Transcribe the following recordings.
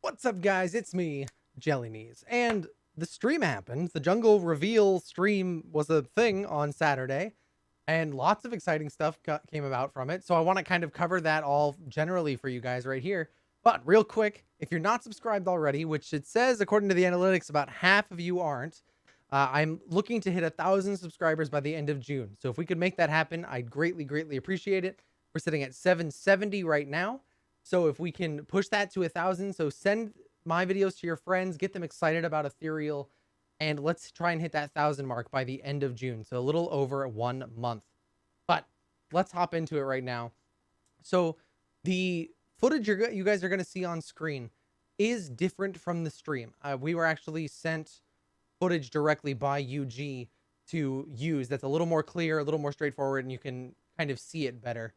What's up, guys? It's me, JellyKnees. And the stream happened. The jungle reveal stream was a thing on Saturday, and lots of exciting stuff came about from it. So I want to kind of cover that all generally for you guys right here. But real quick, if you're not subscribed already, which it says according to the analytics about half of you aren't, I'm looking to hit 1,000 subscribers by the end of June. So if we could make that happen, I'd greatly appreciate it. We're sitting at 770 right now. So if we can push that to 1,000, so send my videos to your friends, get them excited about Ethereal, and let's try and hit that 1,000 mark by the end of June. So a little over 1 month. But let's hop into it right now. So the footage you guys are going to see on screen is different from the stream. We were actually sent footage directly by UG to use that's a little more clear, a little more straightforward, and you can kind of see it better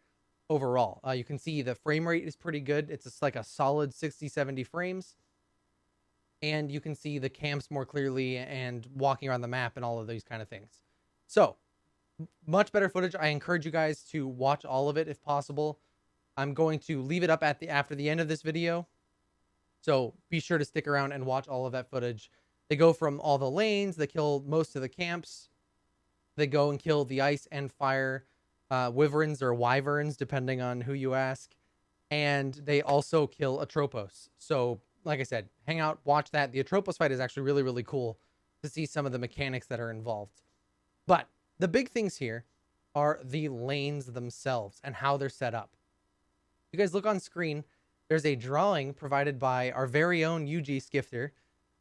overall. You can see the frame rate is pretty good. It's just like a solid 60-70 frames. And you can see the camps more clearly and walking around the map and all of these kind of things. So much better footage. I encourage you guys to watch all of it if possible. I'm going to leave it up at after the end of this video. So be sure to stick around and watch all of that footage. They go from all the lanes, they kill most of the camps. They go and kill the ice and fire Wyverns or Wyverns, depending on who you ask. And they also kill a Tropos. So, like I said, hang out, watch that. The Tropos fight is actually really cool to see some of the mechanics that are involved. But the big things here are the lanes themselves and how they're set up. You guys look on screen, there's a drawing provided by our very own UG Skifter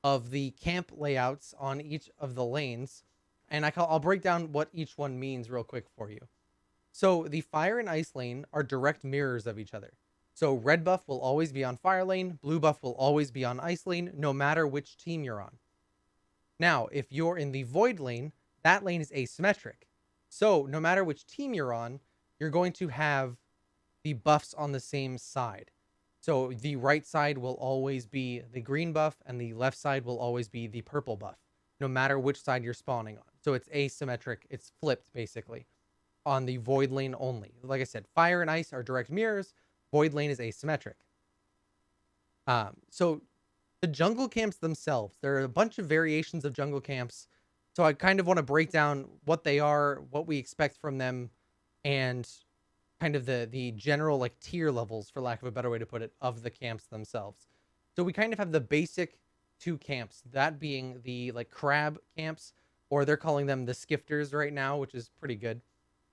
of the camp layouts on each of the lanes. And I'll break down what each one means real quick for you. So the fire and ice lane are direct mirrors of each other. So red buff will always be on fire lane, blue buff will always be on ice lane, no matter which team you're on. Now, if you're in the void lane, that lane is asymmetric. So no matter which team you're on, you're going to have the buffs on the same side. So the right side will always be the green buff and the left side will always be the purple buff, no matter which side you're spawning on. So it's asymmetric. It's flipped basically on the void lane only. Like I said, fire and ice are direct mirrors. Void lane is asymmetric. So the jungle camps themselves, there are a bunch of variations of jungle camps. So I kind of want to break down what they are, what we expect from them, and kind of the general like tier levels, for lack of a better way to put it, of the camps themselves. So we kind of have the basic two camps, that being the like crab camps, or they're calling them the skifters right now, which is pretty good.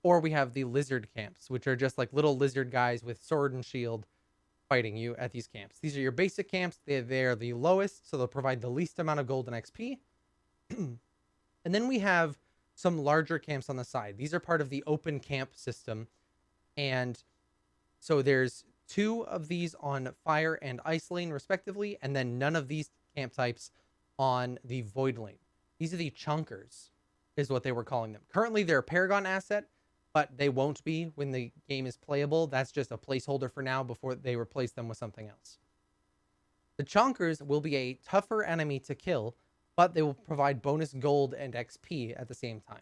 Or we have the lizard camps, which are just like little lizard guys with sword and shield fighting you at these camps. These are your basic camps. They're the lowest, so they'll provide the least amount of gold and XP. And then we have some larger camps on the side. These are part of the open camp system. And so there's 2 of these on fire and ice lane respectively, and then none of these camp types on the void lane. These are the chunkers, is what they were calling them. Currently, they're a Paragon asset, but they won't be when the game is playable. That's just a placeholder for now before they replace them with something else. The chunkers will be a tougher enemy to kill, but they will provide bonus gold and XP at the same time.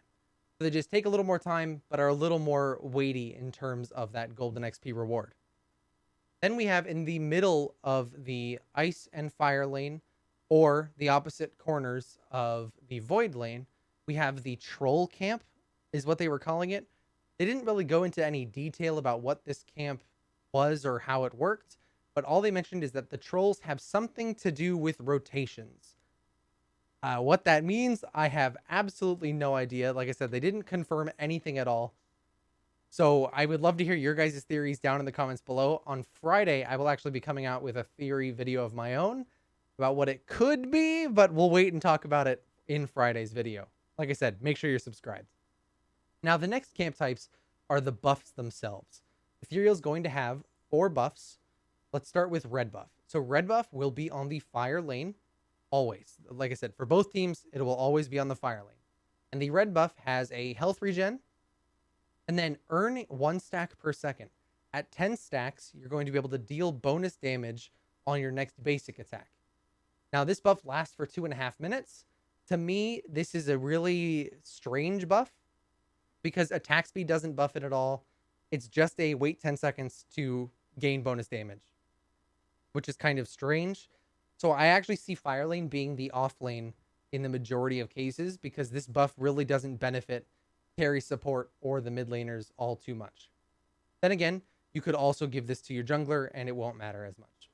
So they just take a little more time, but are a little more weighty in terms of that gold and XP reward. Then we have in the middle of the ice and fire lane, or the opposite corners of the void lane, we have the troll camp, is what they were calling it. They didn't really go into any detail about what this camp was or how it worked, but all they mentioned is that the trolls have something to do with rotations. What that means, I have absolutely no idea. Like I said, they didn't confirm anything at all. So I would love to hear your guys' theories down in the comments below. On Friday, I will actually be coming out with a theory video of my own about what it could be, but we'll wait and talk about it in Friday's video. Like I said, make sure you're subscribed. Now, the next camp types are the buffs themselves. Ethereal is going to have 4 buffs. Let's start with red buff. So red buff will be on the fire lane, always. Like I said, for both teams, it will always be on the fire lane. And the red buff has a health regen, and then earn 1 stack per second. At 10 stacks, you're going to be able to deal bonus damage on your next basic attack. Now, this buff lasts for 2.5 minutes. To me, this is a really strange buff, because attack speed doesn't buff it at all. It's just a wait 10 seconds to gain bonus damage, which is kind of strange. So I actually see Fire Lane being the off lane in the majority of cases because this buff really doesn't benefit carry support or the mid laners all too much. Then again, you could also give this to your jungler and it won't matter as much.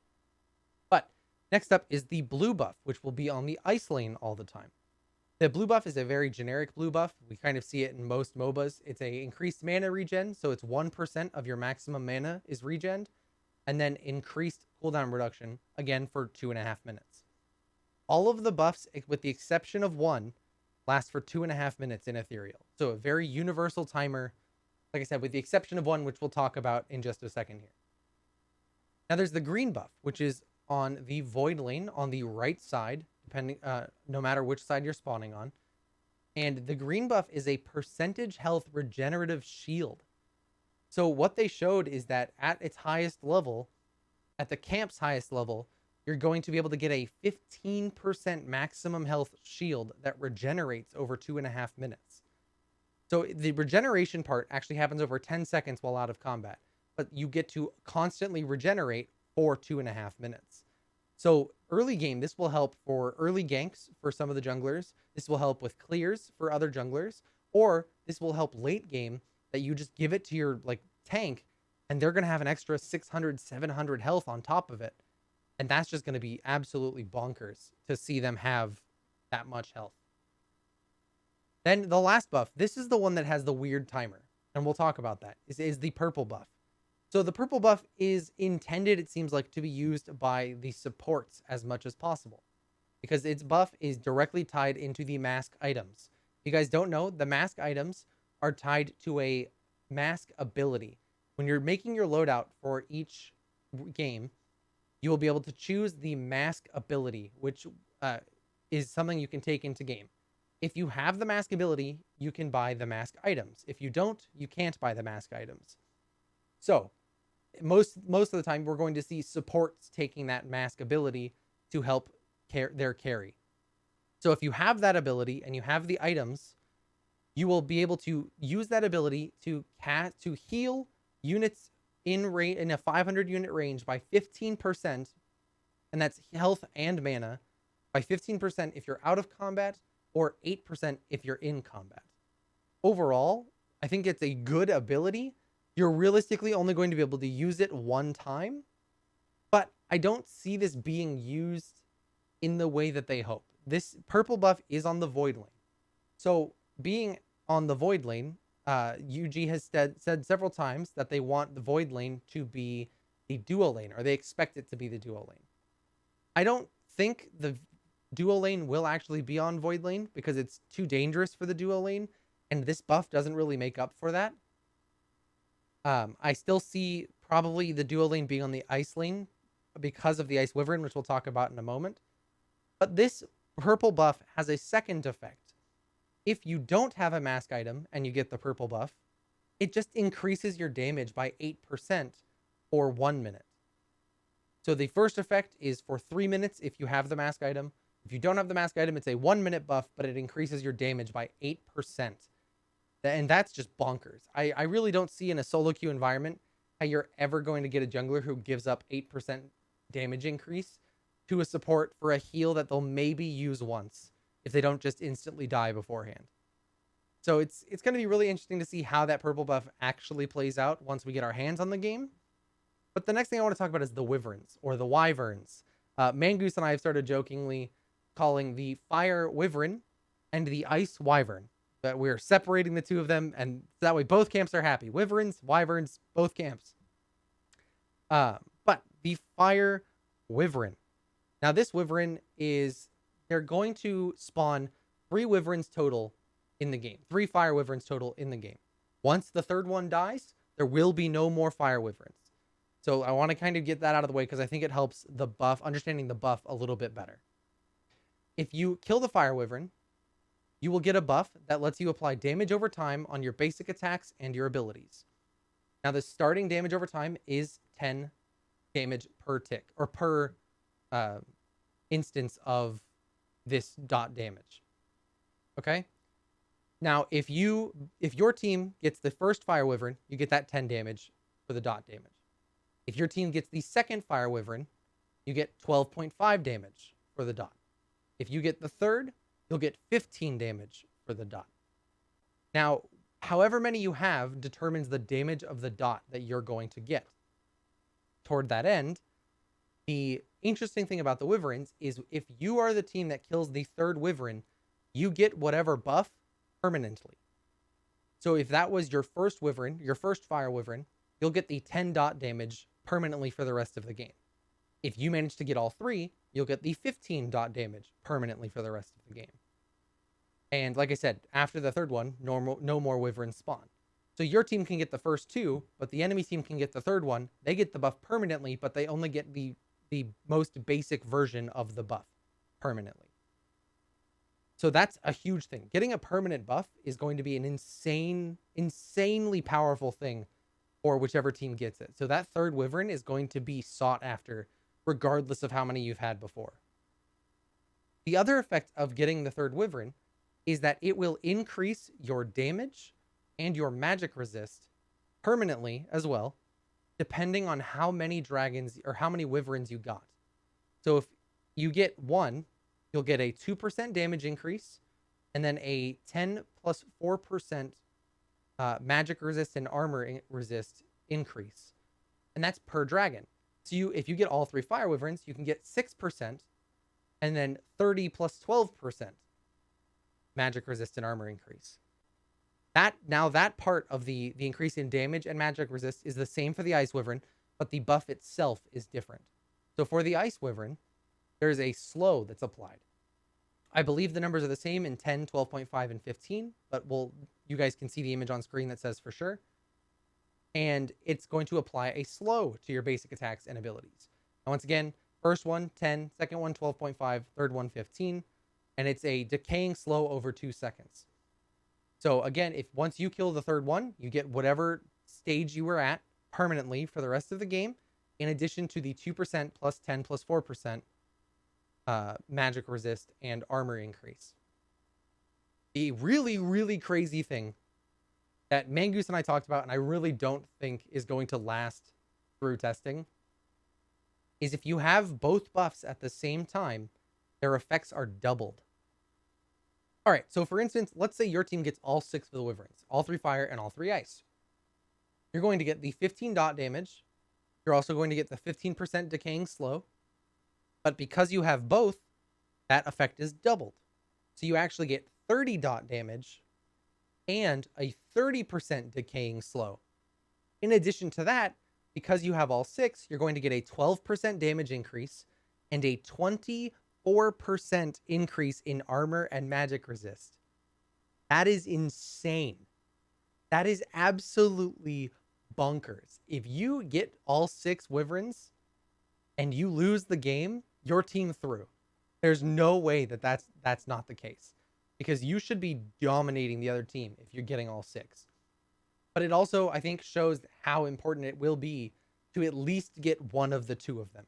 But next up is the blue buff, which will be on the ice lane all the time. The blue buff is a very generic blue buff. We kind of see it in most MOBAs. It's a increased mana regen, so it's 1% of your maximum mana is regened, and then increased cooldown reduction, again for 2.5 minutes. All of the buffs, with the exception of one, last for 2.5 minutes in Ethereal. So a very universal timer, like I said, with the exception of one, which we'll talk about in just a second here. Now there's the green buff, which is on the void lane on the right side, depending, no matter which side you're spawning on. And the green buff is a percentage health regenerative shield. So what they showed is that at its highest level, at the camp's highest level, you're going to be able to get a 15% maximum health shield that regenerates over 2.5 minutes. So the regeneration part actually happens over 10 seconds while out of combat, but you get to constantly regenerate for 2.5 minutes. So early game, this will help for early ganks for some of the junglers. This will help with clears for other junglers, or this will help late game that you just give it to your like tank and they're going to have an extra 600, 700 health on top of it. And that's just going to be absolutely bonkers to see them have that much health. Then the last buff, this is the one that has the weird timer, and we'll talk about that, is the purple buff. So the purple buff is intended, it seems like, to be used by the supports as much as possible, because its buff is directly tied into the mask items. If you guys don't know, the mask items are tied to a mask ability. When you're making your loadout for each game, you will be able to choose the mask ability, which is something you can take into game. If you have the mask ability, you can buy the mask items. If you don't, you can't buy the mask items. So most of the time, we're going to see supports taking that mask ability to help their carry. So if you have that ability and you have the items, you will be able to use that ability to heal units in a 500 unit range by 15%, and that's health and mana, by 15% if you're out of combat, or 8% if you're in combat. Overall, I think it's a good ability. You're realistically only going to be able to use it one time, but I don't see this being used in the way that they hope. This purple buff is on the void lane. So being on the void lane, UG has said several times that they want the void lane to be the duo lane, or they expect it to be the duo lane. I don't think the duo lane will actually be on void lane because it's too dangerous for the duo lane, and this buff doesn't really make up for that. I still see probably the duo lane being on the ice lane because of the ice wyvern, which we'll talk about in a moment. But this purple buff has a second effect. If you don't have a mask item and you get the purple buff, it just increases your damage by 8% for 1 minute. So the first effect is for 3 minutes if you have the mask item. If you don't have the mask item, it's a 1 minute buff, but it increases your damage by 8%. And that's just bonkers. I really don't see in a solo queue environment how you're ever going to get a jungler who gives up 8% damage increase to a support for a heal that they'll maybe use once if they don't just instantly die beforehand. So it's going to be really interesting to see how that purple buff actually plays out once we get our hands on the game. But the next thing I want to talk about is the Wyverns, or the Wyverns. Mangoose and I have started jokingly calling the Fire Wyvern and the Ice Wyvern. That we're separating the two of them, and that way both camps are happy. Wyverns, Wyverns, both camps. But the Fire Wyvern. Now this Wyvern is... they're going to spawn 3 Wyverns total in the game. 3 Fire Wyverns total in the game. Once the third one dies, there will be no more Fire Wyverns. So I want to kind of get that out of the way because I think it helps the buff, understanding the buff a little bit better. If you kill the Fire Wyvern, you will get a buff that lets you apply damage over time on your basic attacks and your abilities. Now the starting damage over time is 10 damage per tick, or per instance of this dot damage. Okay? Now if your team gets the first Fire Wyvern, you get that 10 damage for the dot damage. If your team gets the second Fire Wyvern, you get 12.5 damage for the dot. If you get the third, you'll get 15 damage for the dot. Now, however many you have determines the damage of the dot that you're going to get. Toward that end, the interesting thing about the Wyverns is if you are the team that kills the third Wyvern, you get whatever buff permanently. So if that was your first Wyvern, your first Fire Wyvern, you'll get the 10 dot damage permanently for the rest of the game. If you manage to get all three, you'll get the 15 dot damage permanently for the rest of the game. And like I said, after the third one, no more Wyverns spawn. So your team can get the first two, but the enemy team can get the third one. They get the buff permanently, but they only get the most basic version of the buff permanently. So that's a huge thing. Getting a permanent buff is going to be an insanely powerful thing for whichever team gets it. So that third Wyvern is going to be sought after regardless of how many you've had before. The other effect of getting the third Wyvern is that it will increase your damage and your magic resist permanently as well, depending on how many dragons or how many Wyverns you got. So if you get one, you'll get a 2% damage increase and then a 10 plus 4% magic resist and armor resist increase. And that's per dragon. So if you get all three Fire Wyverns, you can get 6% and then 30 plus 12% magic resist and armor increase. That part of the increase in damage and magic resist is the same for the Ice Wyvern, but the buff itself is different. So for the Ice Wyvern, there's a slow that's applied. I believe the numbers are the same in 10, 12.5, and 15, but you guys can see the image on screen that says for sure. And it's going to apply a slow to your basic attacks and abilities. Now, once again, first one, 10, second one, 12.5, third one, 15, and it's a decaying slow over 2 seconds. So again, if once you kill the third one, you get whatever stage you were at permanently for the rest of the game, in addition to the 2% plus 10 plus 4% magic resist and armor increase. The really, really crazy thing that Mangoose and I talked about, and I really don't think is going to last through testing, is if you have both buffs at the same time, their effects are doubled. All right, so for instance, let's say your team gets all 6 of the Wyverns, all 3 fire and all 3 ice. You're going to get the 15 dot damage. You're also going to get the 15% decaying slow. But because you have both, that effect is doubled. So you actually get 30 dot damage and a 30% decaying slow. In addition to that, because you have all 6, you're going to get a 12% damage increase and a 24% increase in armor and magic resist. That is insane. That is absolutely bonkers. If you get all 6 Wyverns and you lose the game, your team threw. There's no way that's not the case, because you should be dominating the other team if you're getting all 6. But it also, I think, shows how important it will be to at least get one of the 2 of them.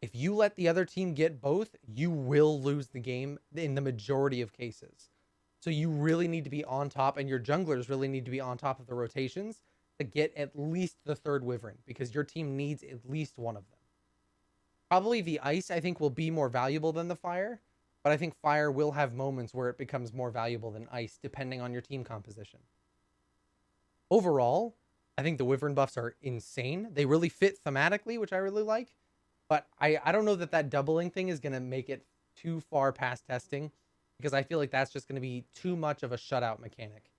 If you let the other team get both, you will lose the game in the majority of cases. So you really need to be on top, and your junglers really need to be on top of the rotations to get at least the third Wyvern, because your team needs at least one of them. Probably the ice, I think, will be more valuable than the fire, but I think fire will have moments where it becomes more valuable than ice, depending on your team composition. Overall, I think the Wyvern buffs are insane. They really fit thematically, which I really like, but I don't know that doubling thing is going to make it too far past testing, because I feel like that's just going to be too much of a shutout mechanic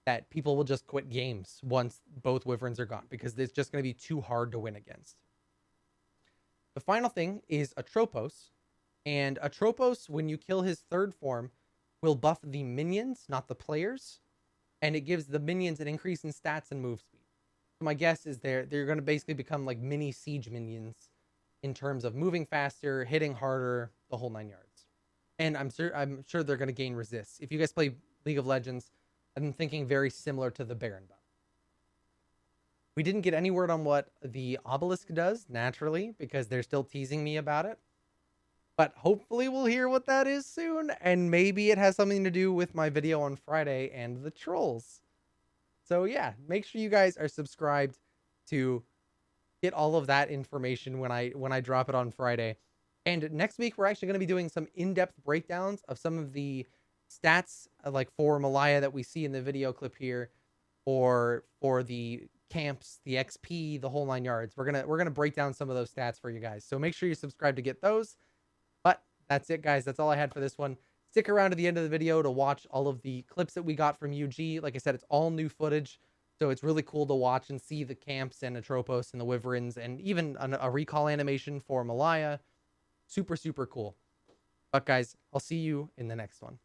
that people will just quit games once both Wyverns are gone, because it's just going to be too hard to win against. The final thing is a Tropos, and a Tropos, when you kill his third form, will buff the minions, not the players, and it gives the minions an increase in stats and move speed. So my guess is they're going to basically become like mini siege minions in terms of moving faster, hitting harder, the whole 9 yards. And I'm sure they're going to gain resists. If you guys play League of Legends, I'm thinking very similar to the Baron buff. We didn't get any word on what the obelisk does, naturally, because they're still teasing me about it. But hopefully we'll hear what that is soon, and maybe it has something to do with my video on Friday and the trolls. So yeah, make sure you guys are subscribed to get all of that information when I drop it on Friday. And next week we're actually going to be doing some in-depth breakdowns of some of the stats like for Malaya that we see in the video clip here, or for the camps, the XP, the whole 9 yards. We're gonna break down some of those stats for you guys. So make sure you subscribe to get those. But that's it, guys. That's all I had for this one. Stick around to the end of the video to watch all of the clips that we got from UG. Like I said, it's all new footage, so it's really cool to watch and see the camps and the Tropos and the Wyverns, and even a recall animation for Malaya. Super, super cool. But guys, I'll see you in the next one.